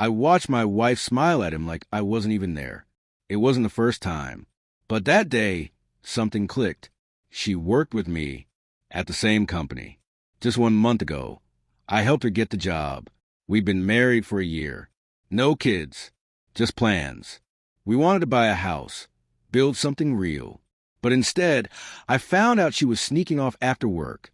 I watched my wife smile at him like I wasn't even there. It wasn't the first time. But that day, something clicked. She worked with me at the same company. Just 1 month ago, I helped her get the job. We'd been married for a year. No kids, just plans. We wanted to buy a house, build something real. But instead, I found out she was sneaking off after work.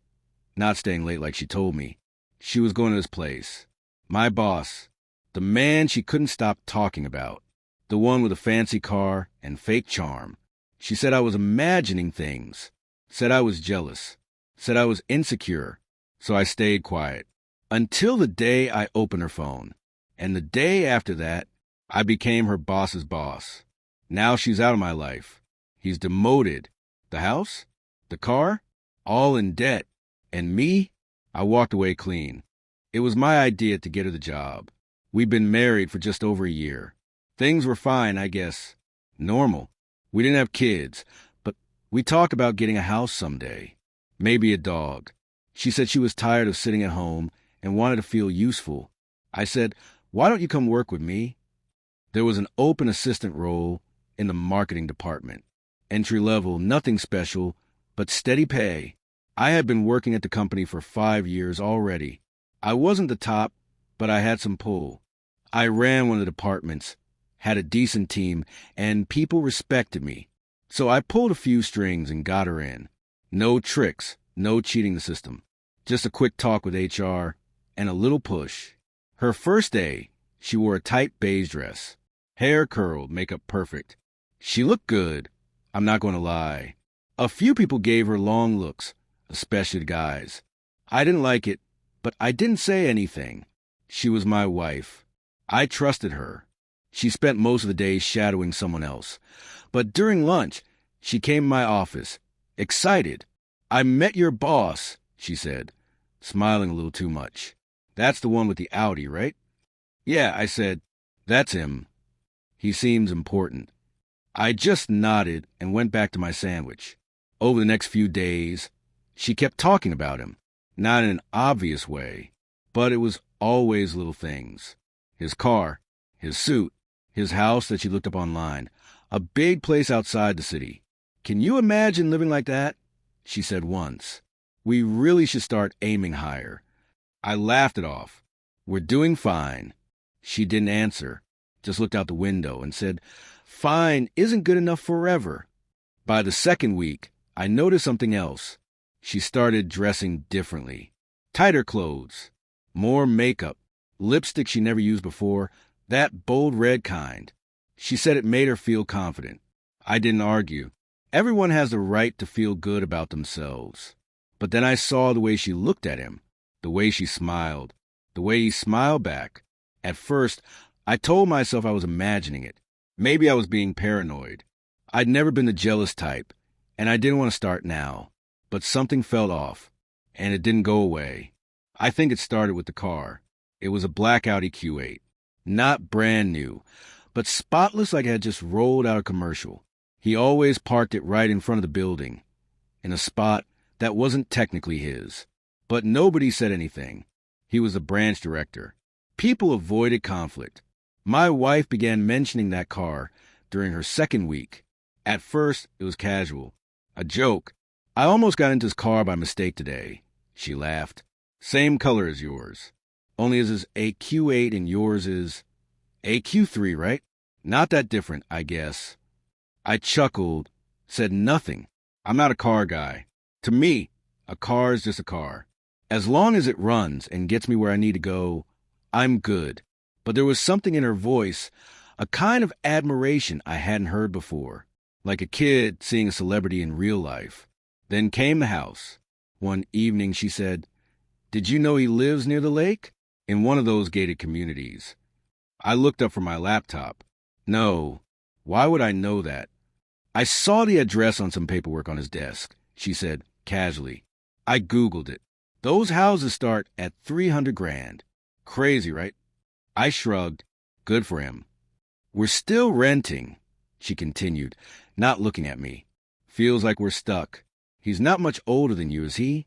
Not staying late like she told me. She was going to this place. My boss, the man she couldn't stop talking about. The one with a fancy car and fake charm. She said I was imagining things. Said I was jealous. Said I was insecure. So I stayed quiet. Until the day I opened her phone. And the day after that, I became her boss's boss. Now she's out of my life. He's demoted. The house? The car? All in debt. And me? I walked away clean. It was my idea to get her the job. We'd been married for just over a year. Things were fine, I guess. Normal. We didn't have kids, but we talked about getting a house someday. Maybe a dog. She said she was tired of sitting at home and wanted to feel useful. I said, "Why don't you come work with me?" There was an open assistant role in the marketing department. Entry level, nothing special, but steady pay. I had been working at the company for 5 years already. I wasn't the top, but I had some pull. I ran one of the departments, had a decent team, and people respected me. So I pulled a few strings and got her in. No tricks, no cheating the system. Just a quick talk with HR and a little push. Her first day, she wore a tight beige dress. Hair curled, makeup perfect. She looked good, I'm not going to lie. A few people gave her long looks, especially the guys. I didn't like it, but I didn't say anything. She was my wife. I trusted her. She spent most of the day shadowing someone else. But during lunch, she came to my office, excited. "I met your boss," she said, smiling a little too much. "That's the one with the Audi, right?" "Yeah," I said. "That's him. He seems important." I just nodded and went back to my sandwich. Over the next few days, she kept talking about him. Not in an obvious way, but it was always little things. His car, his suit, his house that she looked up online, a big place outside the city. "Can you imagine living like that?" she said once. "We really should start aiming higher." I laughed it off. "We're doing fine." She didn't answer, just looked out the window and said, "Fine isn't good enough forever." By the second week, I noticed something else. She started dressing differently. Tighter clothes, more makeup, lipstick she never used before, that bold red kind. She said it made her feel confident. I didn't argue. Everyone has the right to feel good about themselves. But then I saw the way she looked at him, the way she smiled, the way he smiled back. At first, I told myself I was imagining it. Maybe I was being paranoid. I'd never been the jealous type, and I didn't want to start now. But something felt off, and it didn't go away. I think it started with the car. It was a black Audi Q8. Not brand new, but spotless like it had just rolled out a commercial. He always parked it right in front of the building, in a spot that wasn't technically his. But nobody said anything. He was a branch director. People avoided conflict. My wife began mentioning that car during her second week. At first, it was casual. A joke. "I almost got into his car by mistake today." She laughed. "Same color as yours. Only his is a Q8 and yours is a Q3, right? Not that different, I guess." I chuckled, said nothing. I'm not a car guy. To me, a car is just a car. As long as it runs and gets me where I need to go, I'm good. But there was something in her voice, a kind of admiration I hadn't heard before, like a kid seeing a celebrity in real life. Then came the house. One evening she said, "Did you know he lives near the lake?" In one of those gated communities. I looked up from my laptop. No, why would I know that? "I saw the address on some paperwork on his desk," she said casually. I Googled it. Those houses start at 300 grand. Crazy, right? I shrugged. Good for him. "We're still renting," she continued, not looking at me. "Feels like we're stuck. He's not much older than you, is he?"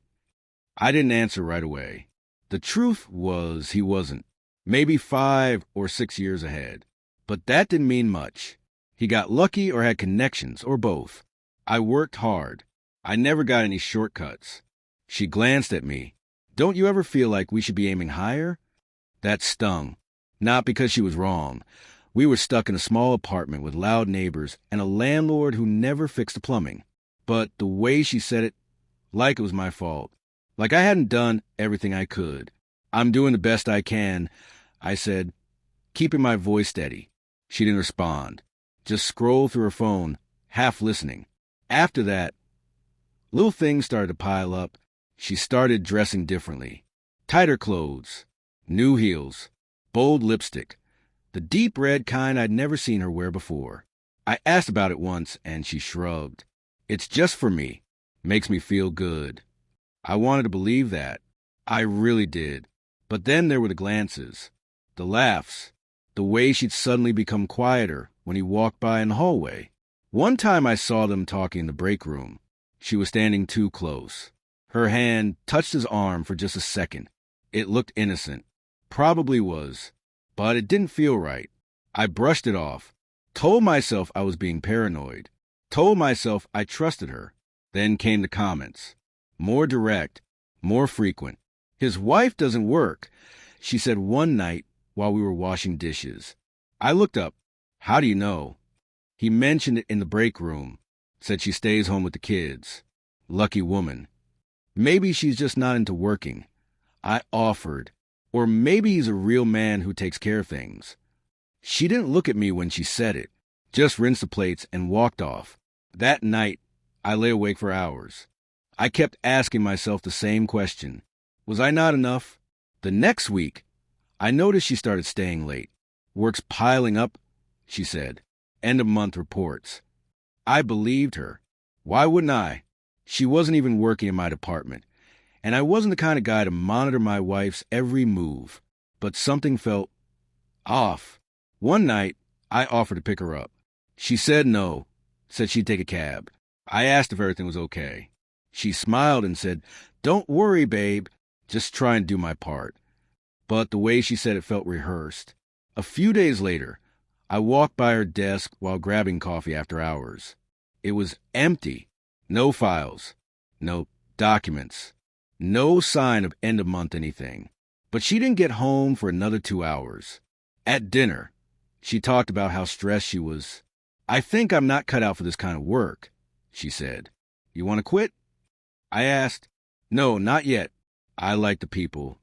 I didn't answer right away. The truth was he wasn't. maybe 5 or 6 years ahead. But that didn't mean much. He got lucky or had connections, or both. I worked hard. I never got any shortcuts. She glanced at me. Don't you ever feel like we should be aiming higher? That stung. Not because she was wrong. We were stuck in a small apartment with loud neighbors and a landlord who never fixed the plumbing. But the way she said it, like it was my fault. Like I hadn't done everything I could. I'm doing the best I can, I said, keeping my voice steady. She didn't respond. Just scrolled through her phone, half listening. After that, little things started to pile up. She started dressing differently. Tighter clothes, new heels, bold lipstick, the deep red kind I'd never seen her wear before. I asked about it once, and she shrugged. It's just for me. Makes me feel good. I wanted to believe that. I really did. But then there were the glances, the laughs, the way she'd suddenly become quieter when he walked by in the hallway. One time I saw them talking in the break room. She was standing too close. Her hand touched his arm for just a second. It looked innocent. Probably was. But it didn't feel right. I brushed it off. Told myself I was being paranoid. Told myself I trusted her. Then came the comments. More direct. More frequent. His wife doesn't work, she said one night while we were washing dishes. I looked up. How do you know? He mentioned it in the break room. Said she stays home with the kids. Lucky woman. Maybe she's just not into working. I offered. Or maybe he's a real man who takes care of things. She didn't look at me when she said it. Just rinsed the plates and walked off. That night, I lay awake for hours. I kept asking myself the same question. Was I not enough? The next week, I noticed she started staying late. Work's piling up, she said. End of month reports. I believed her. Why wouldn't I? She wasn't even working in my department, and I wasn't the kind of guy to monitor my wife's every move. But something felt off. One night, I offered to pick her up. She said no, said she'd take a cab. I asked if everything was okay. She smiled and said, "Don't worry, babe. Just try and do my part." But the way she said it felt rehearsed. A few days later, I walked by her desk while grabbing coffee after hours. It was empty. No files. No documents. No sign of end of month anything. But she didn't get home for another 2 hours. At dinner, she talked about how stressed she was. "I think I'm not cut out for this kind of work," she said. "You want to quit?" I asked. "No, not yet. I like the people."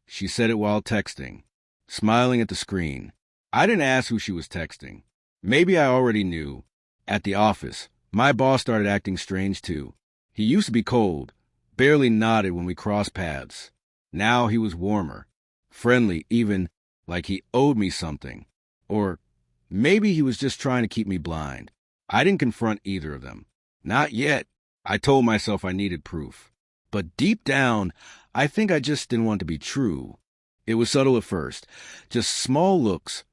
She said it while texting, smiling at the screen. I didn't ask who she was texting. Maybe I already knew. At the office, my boss started acting strange too. He used to be cold, barely nodded when we crossed paths. Now he was warmer, friendly, even like he owed me something. Or maybe he was just trying to keep me blind. I didn't confront either of them. Not yet. I told myself I needed proof. But deep down, I think I just didn't want it to be true. It was subtle at first. Just small looks.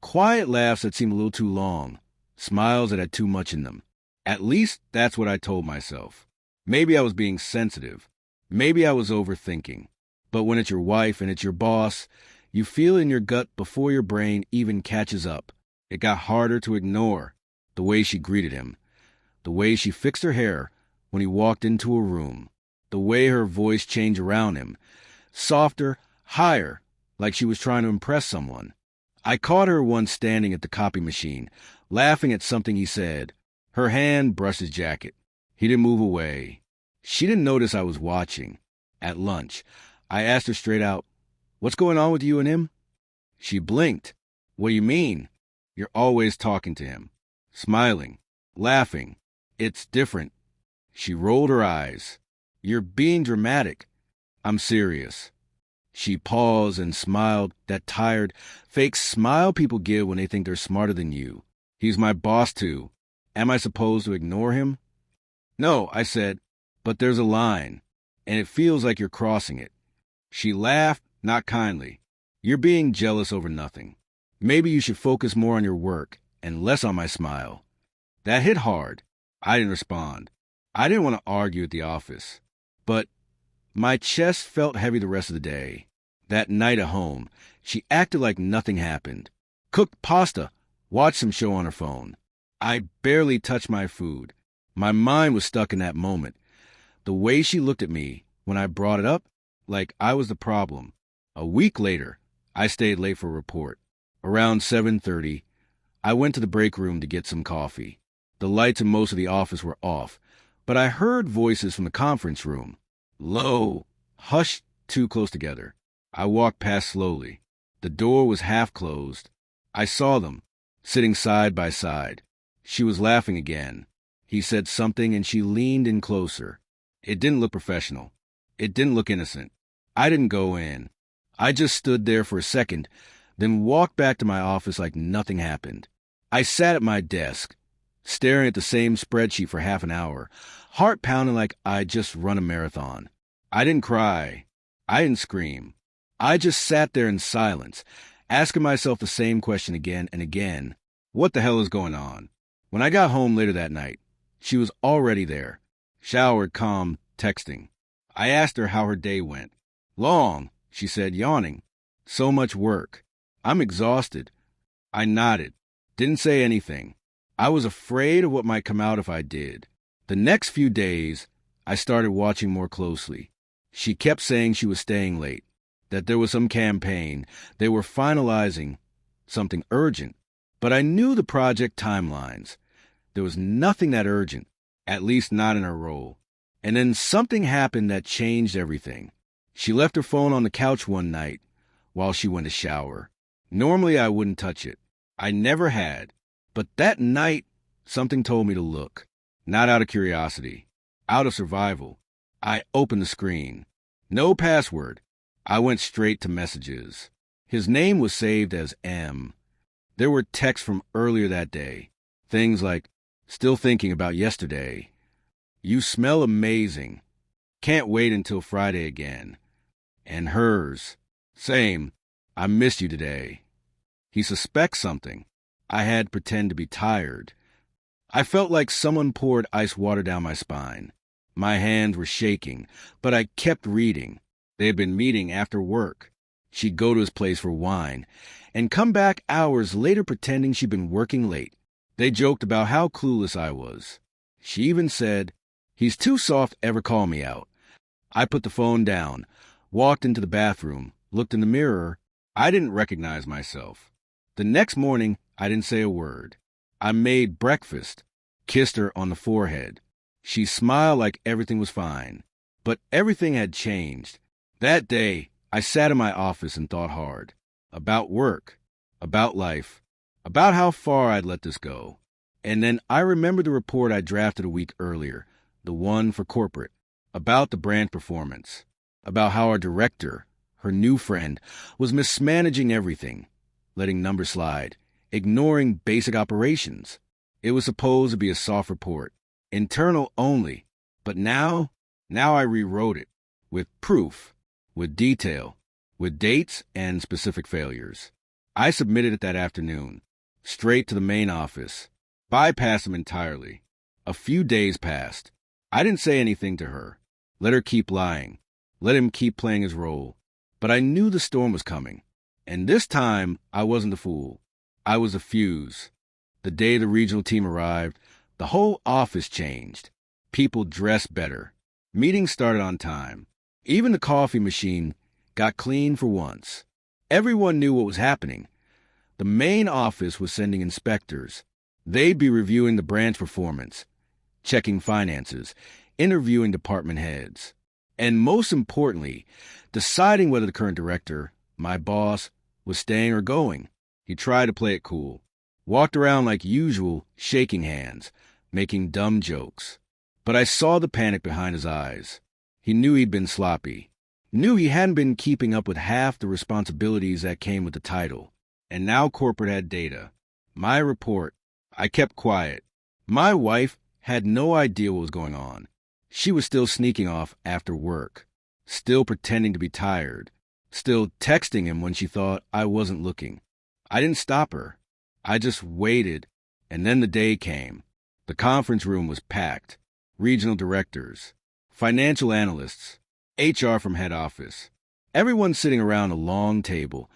Quiet laughs that seemed a little too long. Smiles that had too much in them. At least that's what I told myself. Maybe I was being sensitive. Maybe I was overthinking. But when it's your wife and it's your boss, you feel in your gut before your brain even catches up. It got harder to ignore. The way she greeted him. The way she fixed her hair when he walked into a room. The way her voice changed around him. Softer, higher, like she was trying to impress someone. I caught her once standing at the copy machine, laughing at something he said. Her hand brushed his jacket. He didn't move away. She didn't notice I was watching. At lunch, I asked her straight out, "What's going on with you and him?" She blinked. "What do you mean?" "You're always talking to him." Smiling. Laughing. "It's different." She rolled her eyes. "You're being dramatic." "I'm serious." She paused and smiled, that tired, fake smile people give when they think they're smarter than you. "He's my boss, too. Am I supposed to ignore him?" "No," I said, "but there's a line, and it feels like you're crossing it." She laughed, not kindly. "You're being jealous over nothing. Maybe you should focus more on your work and less on my smile." That hit hard. I didn't respond. I didn't want to argue at the office. But my chest felt heavy the rest of the day. That night at home, she acted like nothing happened. Cooked pasta, watched some show on her phone. I barely touched my food. My mind was stuck in that moment. The way she looked at me when I brought it up, like I was the problem. A week later, I stayed late for a report. Around 7:30, I went to the break room to get some coffee. The lights in most of the office were off, but I heard voices from the conference room. Low, hushed, too close together. I walked past slowly. The door was half closed. I saw them, sitting side by side. She was laughing again. He said something and she leaned in closer. It didn't look professional. It didn't look innocent. I didn't go in. I just stood there for a second, then walked back to my office like nothing happened. I sat at my desk, staring at the same spreadsheet for half an hour, heart pounding like I'd just run a marathon. I didn't cry. I didn't scream. I just sat there in silence, asking myself the same question again and again. What the hell is going on? When I got home later that night, she was already there, showered, calm, texting. I asked her how her day went. Long, she said, yawning. So much work. I'm exhausted. I nodded. Didn't say anything. I was afraid of what might come out if I did. The next few days, I started watching more closely. She kept saying she was staying late, that there was some campaign. They were finalizing something urgent. But I knew the project timelines. There was nothing that urgent, at least not in her role. And then something happened that changed everything. She left her phone on the couch one night while she went to shower. Normally, I wouldn't touch it. I never had. But that night, something told me to look. Not out of curiosity. Out of survival. I opened the screen. No password. I went straight to messages. His name was saved as M. There were texts from earlier that day. Things like, still thinking about yesterday. You smell amazing. Can't wait until Friday again. And hers. Same. I missed you today. He suspects something. I had to pretend to be tired. I felt like someone poured ice water down my spine. My hands were shaking, but I kept reading. They had been meeting after work. She'd go to his place for wine and come back hours later pretending she'd been working late. They joked about how clueless I was. She even said, "He's too soft to ever call me out." I put the phone down, walked into the bathroom, looked in the mirror. I didn't recognize myself. The next morning, I didn't say a word. I made breakfast, kissed her on the forehead. She smiled like everything was fine. But everything had changed. That day, I sat in my office and thought hard. About work, about life, about how far I'd let this go. And then I remembered the report I drafted a week earlier, the one for corporate, about the brand performance, about how our director, her new friend, was mismanaging everything, letting numbers slide, ignoring basic operations. It was supposed to be a soft report, internal only, but now I rewrote it, with proof, with detail, with dates and specific failures. I submitted it that afternoon, straight to the main office, bypassed him entirely. A few days passed. I didn't say anything to her. Let her keep lying. Let him keep playing his role. But I knew the storm was coming. And this time, I wasn't the fool. I was the fuse. The day the regional team arrived, the whole office changed. People dressed better. Meetings started on time. Even the coffee machine got clean for once. Everyone knew what was happening. The main office was sending inspectors. They'd be reviewing the branch performance, checking finances, interviewing department heads, and most importantly, deciding whether the current director, my boss, was staying or going. He tried to play it cool, walked around like usual, shaking hands, making dumb jokes. But I saw the panic behind his eyes. He knew he'd been sloppy, knew he hadn't been keeping up with half the responsibilities that came with the title. And now corporate had data. My report. I kept quiet. My wife had no idea what was going on. She was still sneaking off after work, still pretending to be tired, still texting him when she thought I wasn't looking. I didn't stop her. I just waited, and then the day came. The conference room was packed. Regional directors, financial analysts, HR from head office. Everyone sitting around a long table,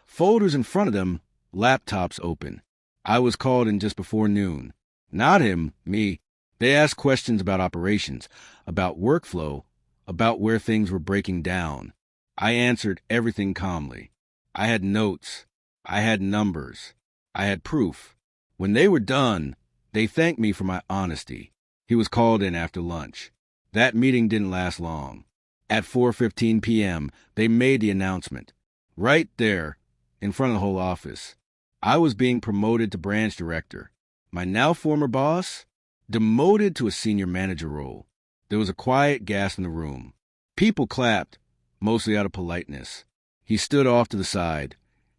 folders in front of them, laptops open. I was called in just before noon. Not him, me. They asked questions about operations, about workflow, about where things were breaking down. I answered everything calmly. I had notes. I had numbers. I had proof. When they were done, they thanked me for my honesty. He was called in after lunch. That meeting didn't last long. At 4:15 p.m., they made the announcement. Right there, in front of the whole office. I was being promoted to branch director. My now former boss, demoted to a senior manager role. There was a quiet gasp in the room. People clapped, mostly out of politeness. He stood off to the side,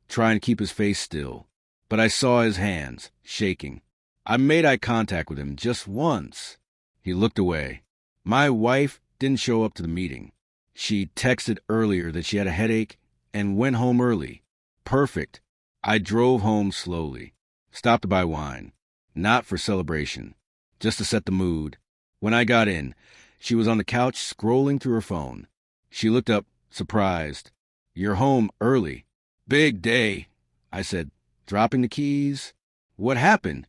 trying to keep his face still. But I saw his hands, shaking. I made eye contact with him just once. He looked away. My wife didn't show up to the meeting. She texted earlier that she had a headache and went home early. Perfect. I drove home slowly. Stopped to buy wine. Not for celebration. Just to set the mood. When I got in, she was on the couch scrolling through her phone. She looked up, surprised. "You're home early." "Big day," I said, dropping the keys. "What happened?"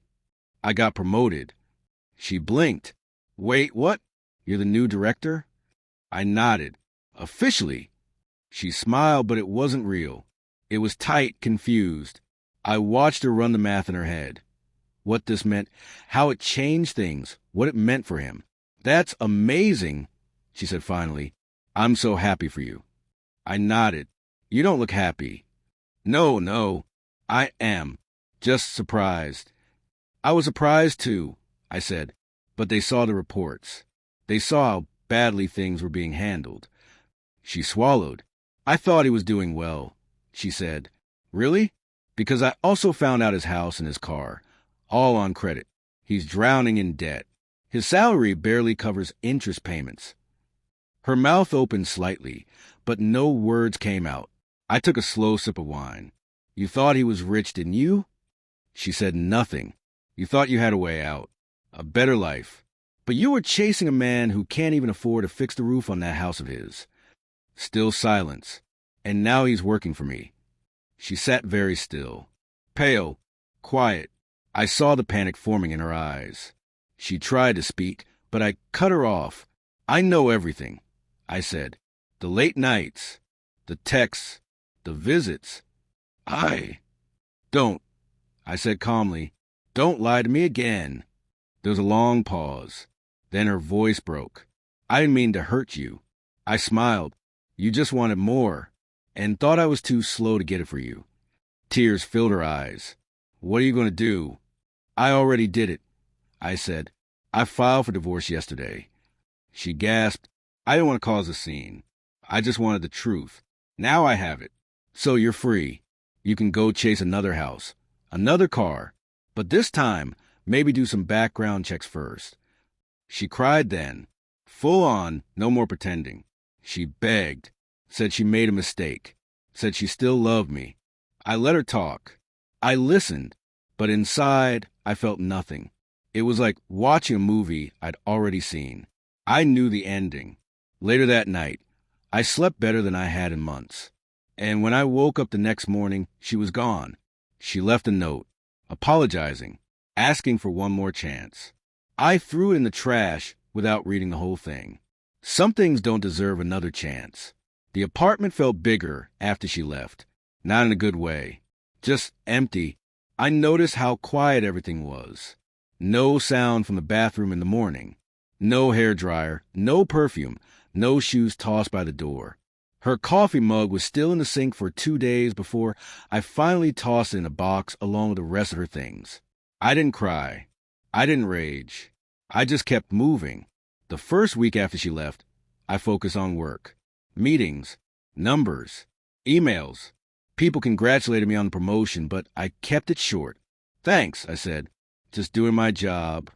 "I got promoted." She blinked. "Wait, what? You're the new director?" I nodded. "Officially." She smiled, but it wasn't real. It was tight, confused. I watched her run the math in her head. What this meant, how it changed things, what it meant for him. "That's amazing," she said finally. "I'm so happy for you." I nodded. "You don't look happy." No, I am. Just surprised." "I was surprised too," I said, "but they saw the reports. They saw how badly things were being handled." She swallowed. "I thought he was doing well," she said. "Really?" "Because I also found out his house and his car, all on credit. He's drowning in debt. His salary barely covers interest payments." Her mouth opened slightly, but no words came out. I took a slow sip of wine. "You thought he was rich, didn't you?" She said nothing. "You thought you had a way out, a better life. But you were chasing a man who can't even afford to fix the roof on that house of his." Still silence. "And now he's working for me." She sat very still. Pale. Quiet. I saw the panic forming in her eyes. She tried to speak, but I cut her off. "I know everything," I said. "The late nights, the texts, the visits. Don't," I said calmly. "Don't lie to me again." There was a long pause. Then her voice broke. "I didn't mean to hurt you." I smiled. "You just wanted more, and thought I was too slow to get it for you." Tears filled her eyes. "What are you going to do?" "I already did it," I said. "I filed for divorce yesterday." She gasped. "I didn't want to cause a scene. I just wanted the truth. Now I have it. So you're free. You can go chase another house, another car. But this time, maybe do some background checks first." She cried then. Full on, no more pretending. She begged. Said she made a mistake. Said she still loved me. I let her talk. I listened. But inside, I felt nothing. It was like watching a movie I'd already seen. I knew the ending. Later that night, I slept better than I had in months. And when I woke up the next morning, she was gone. She left a note, apologizing, asking for one more chance. I threw it in the trash without reading the whole thing. Some things don't deserve another chance. The apartment felt bigger after she left. Not in a good way. Just empty. I noticed how quiet everything was. No sound from the bathroom in the morning. No hairdryer, no perfume, no shoes tossed by the door. Her coffee mug was still in the sink for 2 days before I finally tossed it in a box along with the rest of her things. I didn't cry. I didn't rage. I just kept moving. The first week after she left, I focused on work. Meetings, numbers, emails. People congratulated me on the promotion, but I kept it short. "Thanks," I said. "Just doing my job."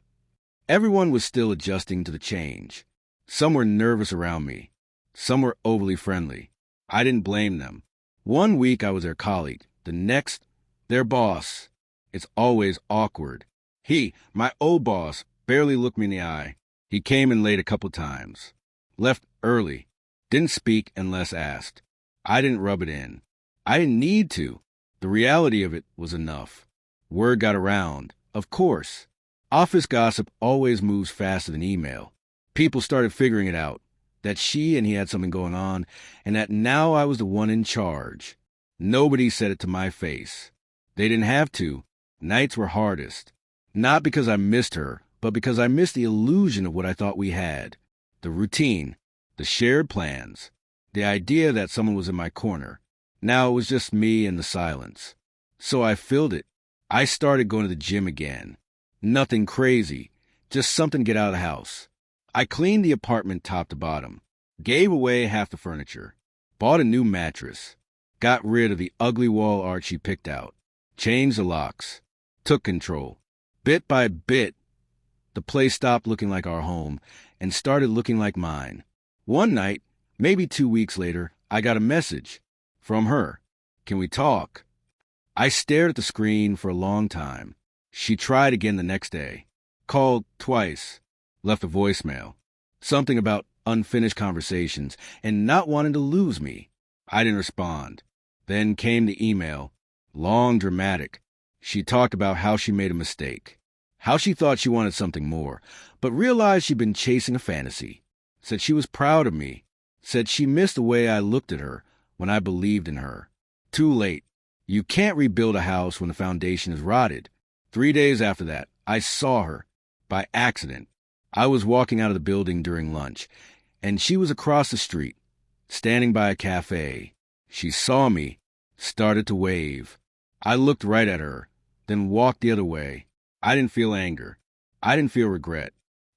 Everyone was still adjusting to the change. Some were nervous around me. Some were overly friendly. I didn't blame them. One week I was their colleague. The next, their boss. It's always awkward. My old boss, barely looked me in the eye. He came in late a couple times. Left early. Didn't speak unless asked. I didn't rub it in. I didn't need to. The reality of it was enough. Word got around. Of course. Office gossip always moves faster than email. People started figuring it out, that she and he had something going on, and that now I was the one in charge. Nobody said it to my face. They didn't have to. Nights were hardest. Not because I missed her, but because I missed the illusion of what I thought we had. The routine, the shared plans, the idea that someone was in my corner. Now it was just me and the silence. So I filled it. I started going to the gym again. Nothing crazy, just something to get out of the house. I cleaned the apartment top to bottom, gave away half the furniture, bought a new mattress, got rid of the ugly wall art she picked out, changed the locks, took control. Bit by bit, the place stopped looking like our home and started looking like mine. One night, maybe 2 weeks later, I got a message from her. Can we talk? I stared at the screen for a long time. She tried again the next day, called twice, left a voicemail, something about unfinished conversations and not wanting to lose me. I didn't respond. Then came the email, long, dramatic. She talked about how she made a mistake, how she thought she wanted something more, but realized she'd been chasing a fantasy. Said she was proud of me, said she missed the way I looked at her when I believed in her. Too late. You can't rebuild a house when the foundation is rotted. 3 days after that, I saw her, by accident. I was walking out of the building during lunch, and she was across the street, standing by a cafe. She saw me, started to wave. I looked right at her, then walked the other way. I didn't feel anger. I didn't feel regret.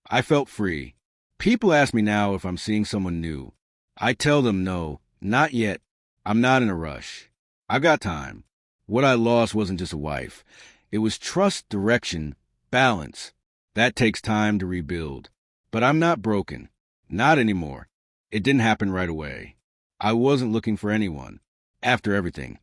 I felt free. People ask me now if I'm seeing someone new. I tell them no, not yet. I'm not in a rush. I've got time. What I lost wasn't just a wife. It was trust, direction, balance. That takes time to rebuild. But I'm not broken. Not anymore. It didn't happen right away. I wasn't looking for anyone. After everything,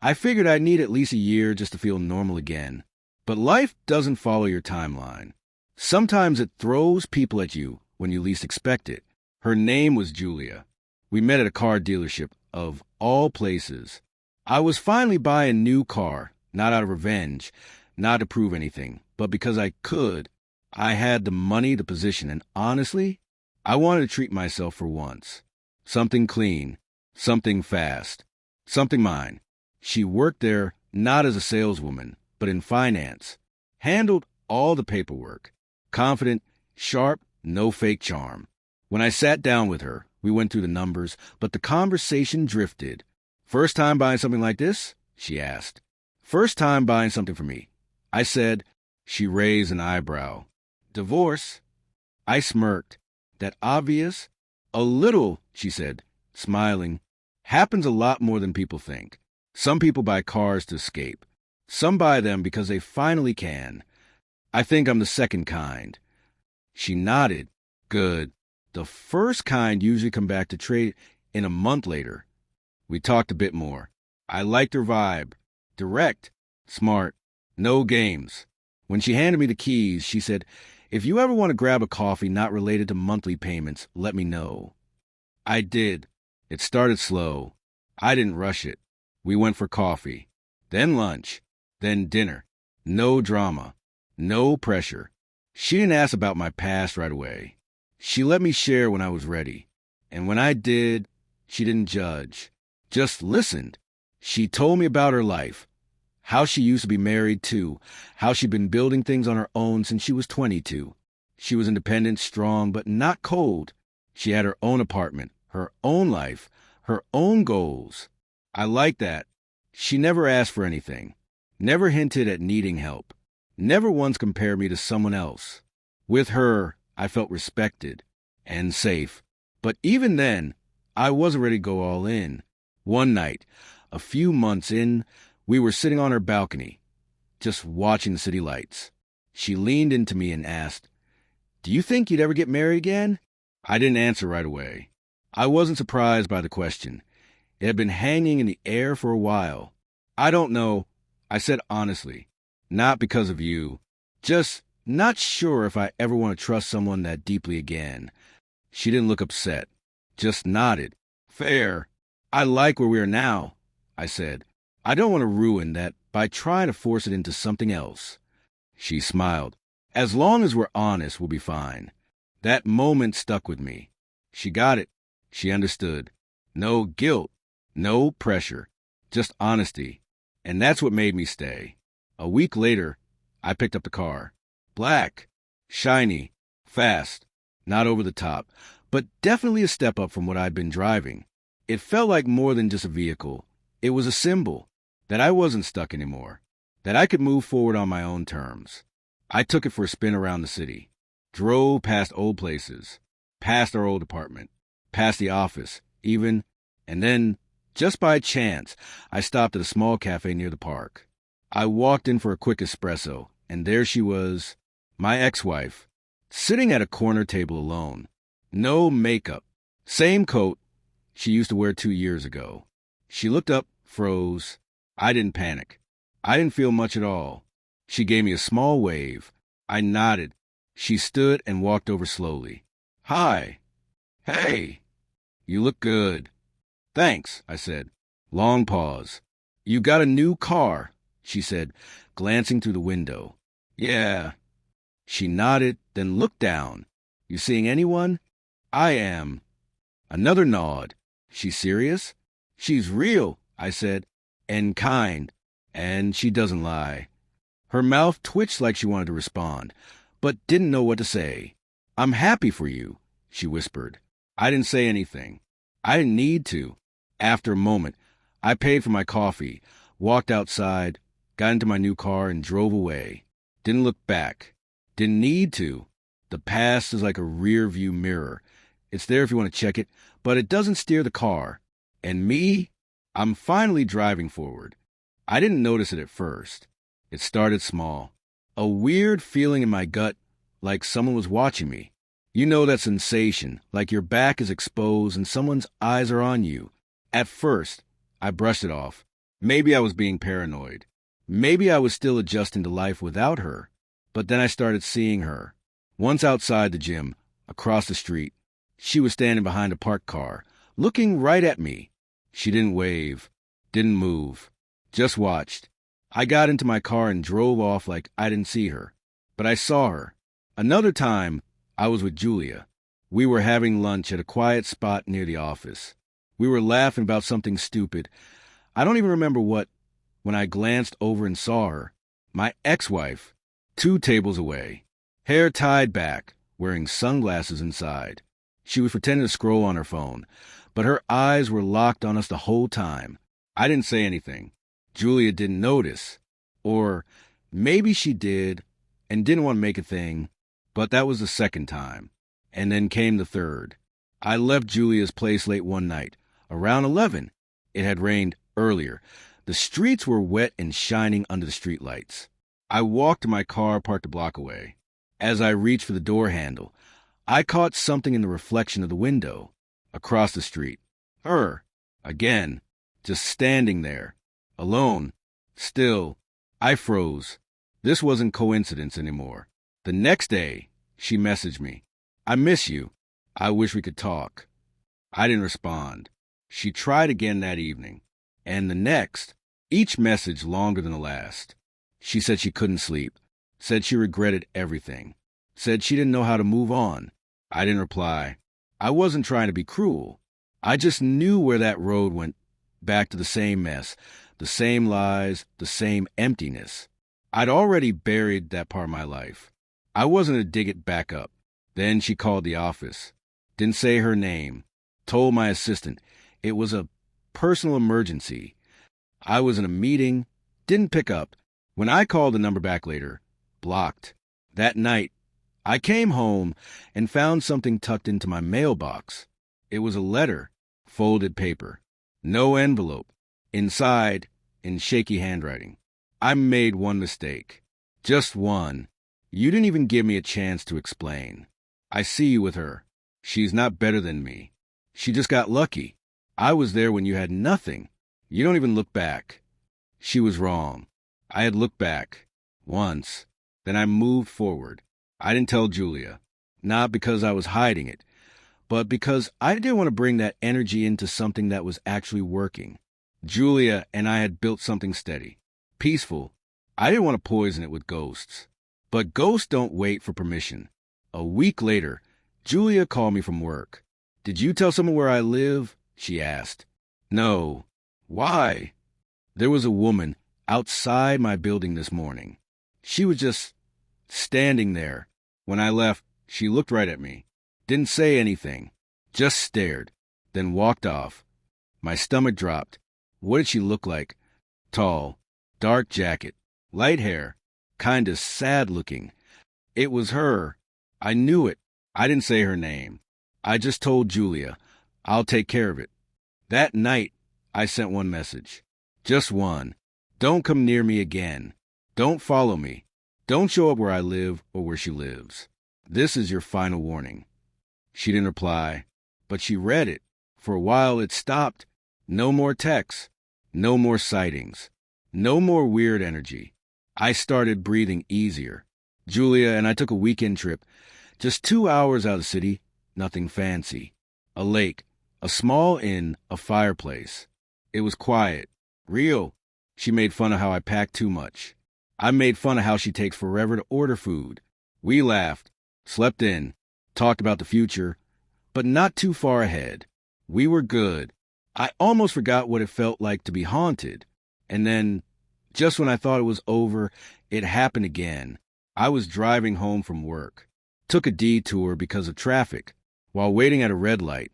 I figured I'd need at least a year just to feel normal again. But life doesn't follow your timeline. Sometimes it throws people at you when you least expect it. Her name was Julia. We met at a car dealership, of all places. I was finally buying a new car, not out of revenge, not to prove anything, but because I could. I had the money, the position, and honestly, I wanted to treat myself for once. Something clean, something fast, something mine. She worked there not as a saleswoman, but in finance. Handled all the paperwork. Confident, sharp, no fake charm. When I sat down with her, we went through the numbers, but the conversation drifted. First time buying something like this? She asked. First time buying something for me. I said. She raised an eyebrow. Divorce? I smirked. That obvious? A little, she said, smiling. Happens a lot more than people think. Some people buy cars to escape. Some buy them because they finally can. I think I'm the second kind. She nodded. Good. The first kind usually come back to trade in a month later. We talked a bit more. I liked her vibe. Direct. Smart. No games. When she handed me the keys, she said, if you ever want to grab a coffee not related to monthly payments, let me know. I did. It started slow. I didn't rush it. We went for coffee. Then lunch. Then dinner. No drama. No pressure. She didn't ask about my past right away. She let me share when I was ready. And when I did, she didn't judge. Just listened. She told me about her life. How she used to be married too. How she'd been building things on her own since she was 22. She was independent, strong, but not cold. She had her own apartment, her own life, her own goals. I liked that. She never asked for anything. Never hinted at needing help. Never once compared me to someone else. With her, I felt respected and safe. But even then, I wasn't ready to go all in. One night, a few months in, we were sitting on her balcony, just watching the city lights. She leaned into me and asked, do you think you'd ever get married again? I didn't answer right away. I wasn't surprised by the question. It had been hanging in the air for a while. I don't know, I said honestly. Not because of you. Just not sure if I ever want to trust someone that deeply again. She didn't look upset. Just nodded. Fair. I like where we are now, I said. I don't want to ruin that by trying to force it into something else. She smiled. As long as we're honest, we'll be fine. That moment stuck with me. She got it. She understood. No guilt, no pressure, just honesty. And that's what made me stay. A week later, I picked up the car. Black, shiny, fast, not over the top, but definitely a step up from what I'd been driving. It felt like more than just a vehicle. It was a symbol that I wasn't stuck anymore, that I could move forward on my own terms. I took it for a spin around the city, drove past old places, past our old apartment, past the office, even, and then, just by chance, I stopped at a small cafe near the park. I walked in for a quick espresso, and there she was, my ex-wife, sitting at a corner table alone. No makeup. Same coat she used to wear 2 years ago. She looked up, froze. I didn't panic. I didn't feel much at all. She gave me a small wave. I nodded. She stood and walked over slowly. Hi. Hey. You look good. Thanks, I said. Long pause. You got a new car, she said, glancing through the window. Yeah. She nodded, then looked down. You seeing anyone? I am. Another nod. She serious? She's real, I said, and kind, and she doesn't lie. Her mouth twitched like she wanted to respond, but didn't know what to say. I'm happy for you, she whispered. I didn't say anything. I didn't need to. After a moment, I paid for my coffee, walked outside, got into my new car, and drove away. Didn't look back. Didn't need to. The past is like a rear-view mirror. It's there if you want to check it, but it doesn't steer the car. And me? I'm finally driving forward. I didn't notice it at first. It started small. A weird feeling in my gut, like someone was watching me. You know that sensation, like your back is exposed and someone's eyes are on you. At first, I brushed it off. Maybe I was being paranoid. Maybe I was still adjusting to life without her. But then I started seeing her. Once outside the gym, across the street, she was standing behind a parked car, looking right at me. She didn't wave, didn't move, just watched. I got into my car and drove off like I didn't see her. But I saw her. Another time, I was with Julia. We were having lunch at a quiet spot near the office. We were laughing about something stupid. I don't even remember what, when I glanced over and saw her. My ex-wife, 2 tables away, hair tied back, wearing sunglasses inside. She was pretending to scroll on her phone, but her eyes were locked on us the whole time. I didn't say anything. Julia didn't notice. Or maybe she did and didn't want to make a thing, but that was the second time. And then came the third. I left Julia's place late one night, around 11. It had rained earlier. The streets were wet and shining under the streetlights. I walked to my car parked a block away. As I reached for the door handle, I caught something in the reflection of the window. Across the street. Her. Again. Just standing there. Alone. Still. I froze. This wasn't coincidence anymore. The next day, she messaged me. I miss you. I wish we could talk. I didn't respond. She tried again that evening. And the next. Each message longer than the last. She said she couldn't sleep. Said she regretted everything. Said she didn't know how to move on. I didn't reply. I wasn't trying to be cruel. I just knew where that road went, back to the same mess, the same lies, the same emptiness. I'd already buried that part of my life. I wasn't to dig it back up. Then she called the office. Didn't say her name. Told my assistant it was a personal emergency. I was in a meeting. Didn't pick up. When I called the number back later, blocked. That night, I came home and found something tucked into my mailbox. It was a letter, folded paper, no envelope. Inside, in shaky handwriting, I made one mistake. Just one. You didn't even give me a chance to explain. I see you with her. She's not better than me. She just got lucky. I was there when you had nothing. You don't even look back. She was wrong. I had looked back. Once. Then I moved forward. I didn't tell Julia. Not because I was hiding it, but because I didn't want to bring that energy into something that was actually working. Julia and I had built something steady, peaceful. I didn't want to poison it with ghosts. But ghosts don't wait for permission. A week later, Julia called me from work. "Did you tell someone where I live?" she asked. "No." "Why?" "There was a woman outside my building this morning. She was just standing there. When I left, she looked right at me. Didn't say anything. Just stared. Then walked off." My stomach dropped. What did she look like? Tall, dark jacket, light hair, kinda sad looking. It was her. I knew it. I didn't say her name. I just told Julia, "I'll take care of it." That night, I sent one message. Just one. "Don't come near me again. Don't follow me. Don't show up where I live or where she lives. This is your final warning." She didn't reply, but she read it. For a while it stopped. No more texts. No more sightings. No more weird energy. I started breathing easier. Julia and I took a weekend trip. Just 2 hours out of the city. Nothing fancy. A lake. A small inn. A fireplace. It was quiet. Real. She made fun of how I packed too much. I made fun of how she takes forever to order food. We laughed. Slept in. Talked about the future. But not too far ahead. We were good. I almost forgot what it felt like to be haunted. And then, just when I thought it was over, it happened again. I was driving home from work. Took a detour because of traffic. While waiting at a red light,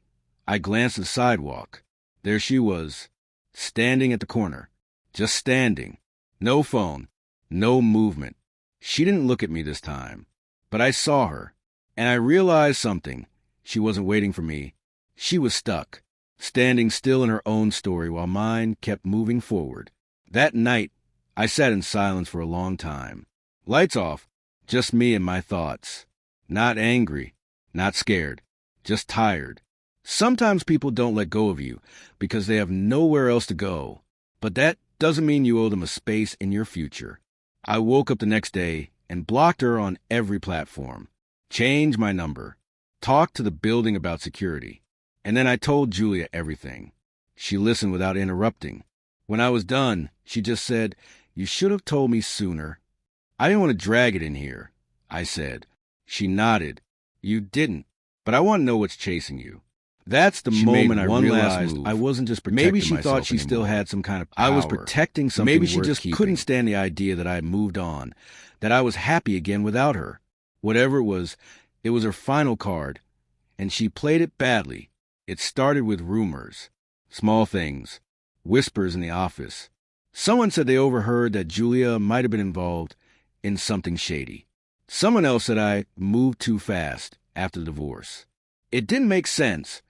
I glanced at the sidewalk. There she was, standing at the corner. Just standing. No phone. No movement. She didn't look at me this time. But I saw her. And I realized something. She wasn't waiting for me. She was stuck. Standing still in her own story while mine kept moving forward. That night, I sat in silence for a long time. Lights off, just me and my thoughts. Not angry, not scared, just tired. Sometimes people don't let go of you because they have nowhere else to go. But that doesn't mean you owe them a space in your future. I woke up the next day and blocked her on every platform. Changed my number. Talked to the building about security. And then I told Julia everything. She listened without interrupting. When I was done, she just said, "You should have told me sooner." "I didn't want to drag it in here," I said. She nodded. "You didn't, but I want to know what's chasing you." That's the moment I realized I wasn't just protecting myself. Maybe she thought she still had some kind of power. I was protecting something. Maybe she just couldn't stand the idea that I had moved on, that I was happy again without her. Whatever it was her final card, and she played it badly. It started with rumors, small things, whispers in the office. Someone said they overheard that Julia might have been involved in something shady. Someone else said I moved too fast after the divorce. It didn't make sense.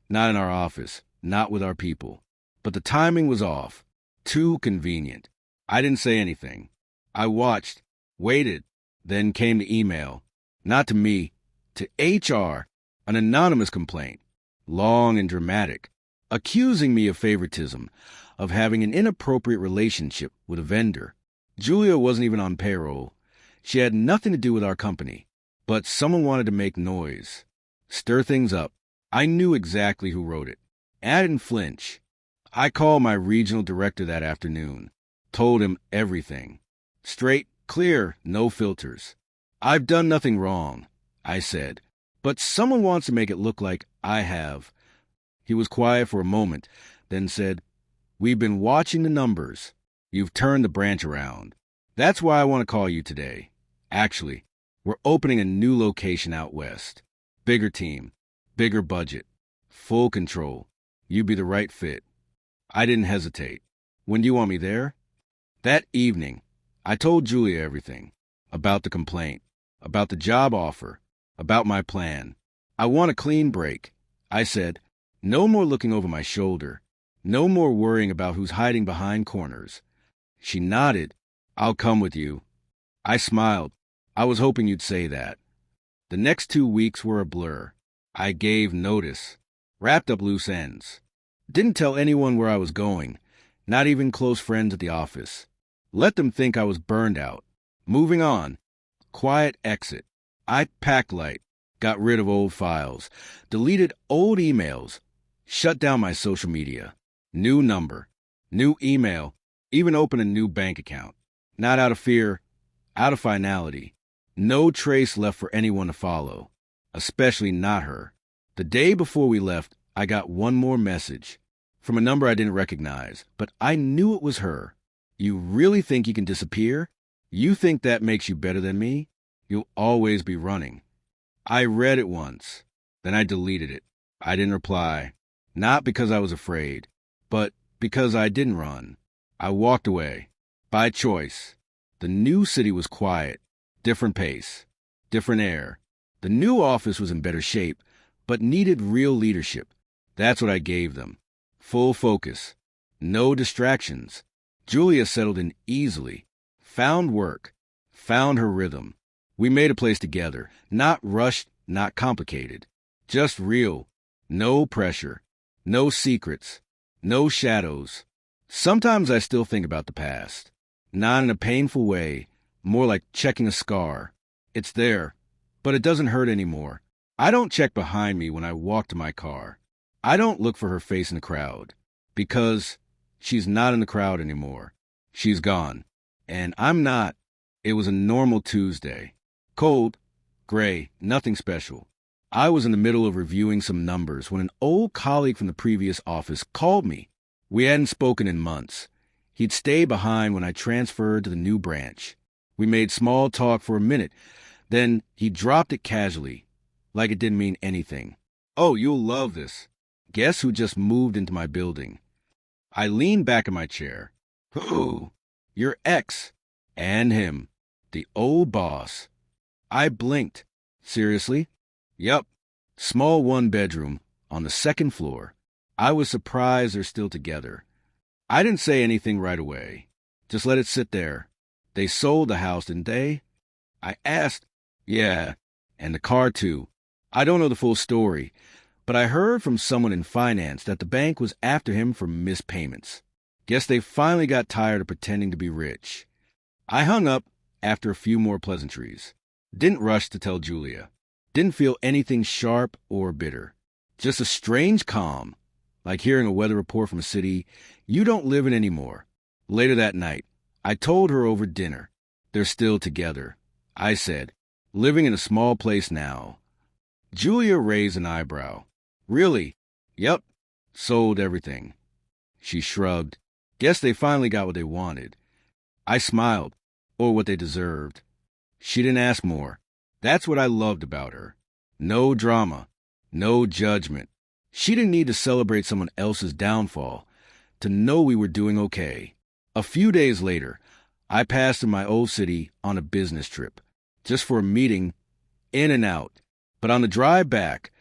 Not in our office, not with our people. But the timing was off. Too convenient. I didn't say anything. I watched, waited, then came the email. Not to me, to HR, an anonymous complaint. Long and dramatic, accusing me of favoritism, of having an inappropriate relationship with a vendor. Julia wasn't even on payroll. She had nothing to do with our company. But someone wanted to make noise, stir things up. I knew exactly who wrote it. And I didn't flinch. I called my regional director that afternoon, told him everything. Straight, clear, no filters. "I've done nothing wrong," I said. "But someone wants to make it look like I have." He was quiet for a moment, then said, "We've been watching the numbers. You've turned the branch around. That's why I want to call you today. Actually, we're opening a new location out west. Bigger team, bigger budget, full control. You'd be the right fit." I didn't hesitate. "When do you want me there?" That evening, I told Julia everything. About the complaint, about the job offer, about my plan. "I want a clean break," I said. "No more looking over my shoulder. No more worrying about who's hiding behind corners." She nodded. "I'll come with you." I smiled. I was hoping you'd say that. The next 2 weeks were a blur. I gave notice. Wrapped up loose ends. Didn't tell anyone where I was going, not even close friends at the office. Let them think I was burned out. Moving on. Quiet exit. I packed light. got rid of old files, deleted old emails, shut down my social media, new number, new email, even opened a new bank account. Not out of fear, out of finality. No trace left for anyone to follow, especially not her. The day before we left, I got one more message from a number I didn't recognize, but I knew it was her. You really think you can disappear? You think that makes you better than me? You'll always be running. I read it once, then I deleted it. I didn't reply, not because I was afraid, but because I didn't run. I walked away, by choice. The new city was quiet, different pace, different air. The new office was in better shape, but needed real leadership. That's what I gave them. Full focus, no distractions. Julia settled in easily, found work, found her rhythm. We made a place together, not rushed, not complicated, just real. No pressure, no secrets, no shadows. Sometimes I still think about the past, not in a painful way, more like checking a scar. It's there, but it doesn't hurt anymore. I don't check behind me when I walk to my car. I don't look for her face in the crowd, because she's not in the crowd anymore. She's gone, and I'm not. It was a normal Tuesday. Cold, gray, nothing special. I was in the middle of reviewing some numbers when an old colleague from the previous office called me. We hadn't spoken in months. He'd stay behind when I transferred to the new branch. We made small talk for a minute. Then he dropped it casually, like it didn't mean anything. Oh, you'll love this. Guess who just moved into my building? I leaned back in my chair. Who? Your ex. And him. The old boss. I blinked. Seriously? Yup. Small one-bedroom on the second floor. I was surprised they're still together. I didn't say anything right away. Just let it sit there. They sold the house, didn't they? I asked. Yeah, and the car too. I don't know the full story, but I heard from someone in finance that the bank was after him for missed payments. Guess they finally got tired of pretending to be rich. I hung up after a few more pleasantries. Didn't rush to tell Julia. Didn't feel anything sharp or bitter. Just a strange calm, like hearing a weather report from a city you don't live in anymore. Later that night, I told her over dinner. They're still together. I said, living in a small place now. Julia raised an eyebrow. Really? Yep. Sold everything. She shrugged. Guess they finally got what they wanted. I smiled, or what they deserved. She didn't ask more. That's what I loved about her. No drama, no judgment. She didn't need to celebrate someone else's downfall to know we were doing okay. A few days later, I passed through my old city on a business trip, just for a meeting, in and out. But on the drive back,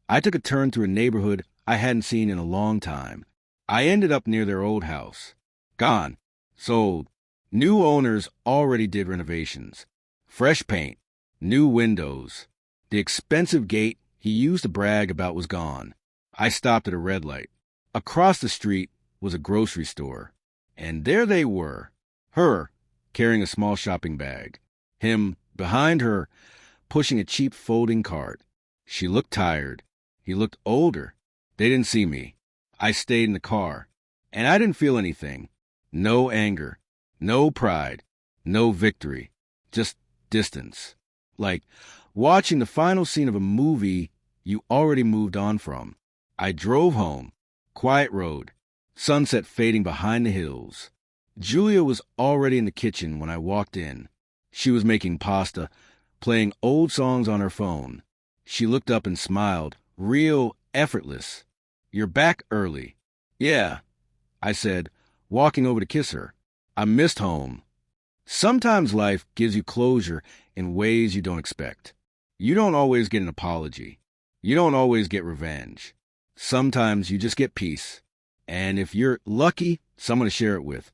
I took a turn through a neighborhood I hadn't seen in a long time. I ended up near their old house. Gone. Sold. New owners already did renovations. Fresh paint. New windows. The expensive gate he used to brag about was gone. I stopped at a red light. Across the street was a grocery store. And there they were. Her, carrying a small shopping bag. Him, behind her, pushing a cheap folding cart. She looked tired. He looked older. They didn't see me. I stayed in the car. And I didn't feel anything. No anger. No pride. No victory. Just distance. Like watching the final scene of a movie you already moved on from. I drove home. Quiet road. Sunset fading behind the hills. Julia was already in the kitchen when I walked in. She was making pasta, playing old songs on her phone. She looked up and smiled, real effortless. You're back early. Yeah, I said, walking over to kiss her. I missed home. Sometimes life gives you closure in ways you don't expect. You don't always get an apology. You don't always get revenge. Sometimes you just get peace. And if you're lucky, someone to share it with.